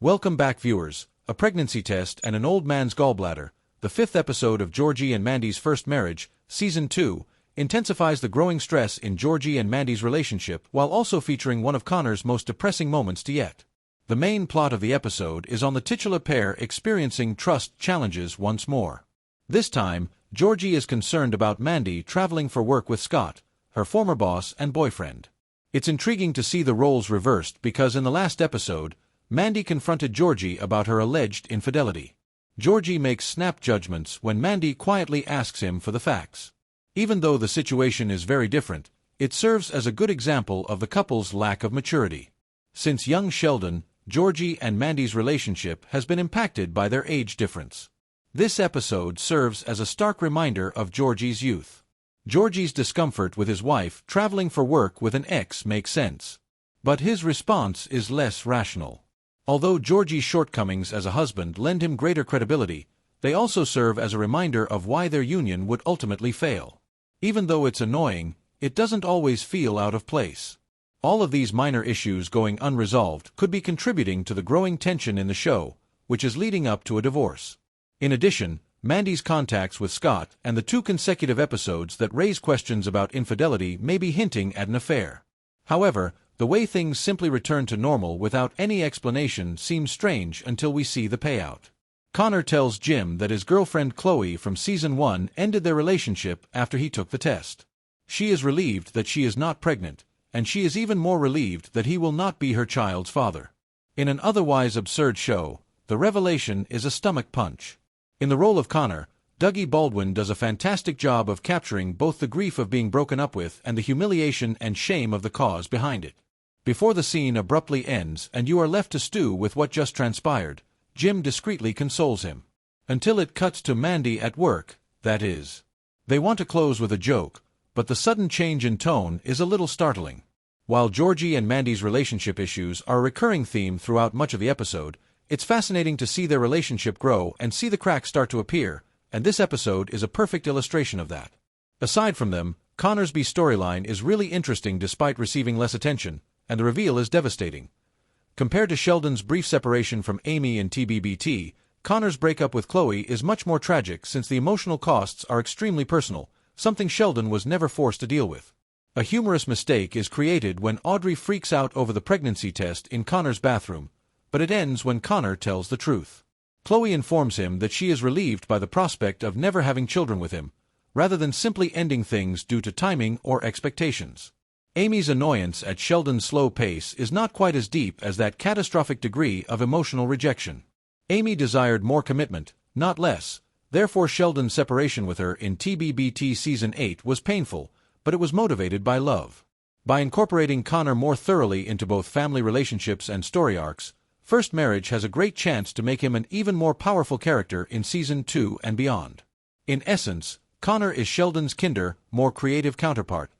Welcome back, viewers. A pregnancy test and an old man's gallbladder, the fifth episode of Georgie and Mandy's First Marriage, Season 2, intensifies the growing stress in Georgie and Mandy's relationship while also featuring one of Connor's most depressing moments to yet. The main plot of the episode is on the titular pair experiencing trust challenges once more. This time, Georgie is concerned about Mandy traveling for work with Scott, her former boss and boyfriend. It's intriguing to see the roles reversed because in the last episode, Mandy confronted Georgie about her alleged infidelity. Georgie makes snap judgments when Mandy quietly asks him for the facts. Even though the situation is very different, it serves as a good example of the couple's lack of maturity. Since Young Sheldon, Georgie and Mandy's relationship has been impacted by their age difference. This episode serves as a stark reminder of Georgie's youth. Georgie's discomfort with his wife traveling for work with an ex makes sense. But his response is less rational. Although Georgie's shortcomings as a husband lend him greater credibility, they also serve as a reminder of why their union would ultimately fail. Even though it's annoying, it doesn't always feel out of place. All of these minor issues going unresolved could be contributing to the growing tension in the show, which is leading up to a divorce. In addition, Mandy's contacts with Scott and the two consecutive episodes that raise questions about infidelity may be hinting at an affair. However, the way things simply return to normal without any explanation seems strange until we see the payout. Connor tells Jim that his girlfriend Chloe from Season 1 ended their relationship after he took the test. She is relieved that she is not pregnant, and she is even more relieved that he will not be her child's father. In an otherwise absurd show, the revelation is a stomach punch. In the role of Connor, Dougie Baldwin does a fantastic job of capturing both the grief of being broken up with and the humiliation and shame of the cause behind it. Before the scene abruptly ends and you are left to stew with what just transpired, Jim discreetly consoles him. Until it cuts to Mandy at work, that is. They want to close with a joke, but the sudden change in tone is a little startling. While Georgie and Mandy's relationship issues are a recurring theme throughout much of the episode, it's fascinating to see their relationship grow and see the cracks start to appear, and this episode is a perfect illustration of that. Aside from them, Connor's B storyline is really interesting despite receiving less attention, and the reveal is devastating. Compared to Sheldon's brief separation from Amy in TBBT, Connor's breakup with Chloe is much more tragic since the emotional costs are extremely personal, something Sheldon was never forced to deal with. A humorous mistake is created when Audrey freaks out over the pregnancy test in Connor's bathroom, but it ends when Connor tells the truth. Chloe informs him that she is relieved by the prospect of never having children with him, rather than simply ending things due to timing or expectations. Amy's annoyance at Sheldon's slow pace is not quite as deep as that catastrophic degree of emotional rejection. Amy desired more commitment, not less, therefore Sheldon's separation with her in TBBT Season 8 was painful, but it was motivated by love. By incorporating Connor more thoroughly into both family relationships and story arcs, First Marriage has a great chance to make him an even more powerful character in Season 2 and beyond. In essence, Connor is Sheldon's kinder, more creative counterpart.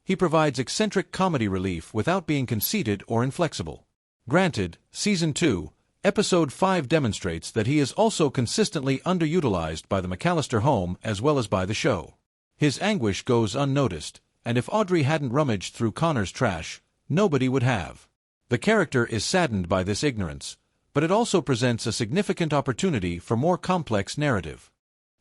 He provides eccentric comedy relief without being conceited or inflexible. Granted, Season 2, Episode 5 demonstrates that he is also consistently underutilized by the McAllister home as well as by the show. His anguish goes unnoticed, and if Audrey hadn't rummaged through Connor's trash, nobody would have. The character is saddened by this ignorance, but it also presents a significant opportunity for more complex narrative.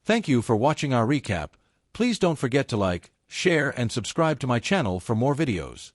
Thank you for watching our recap. Please don't forget to like, share and subscribe to my channel for more videos.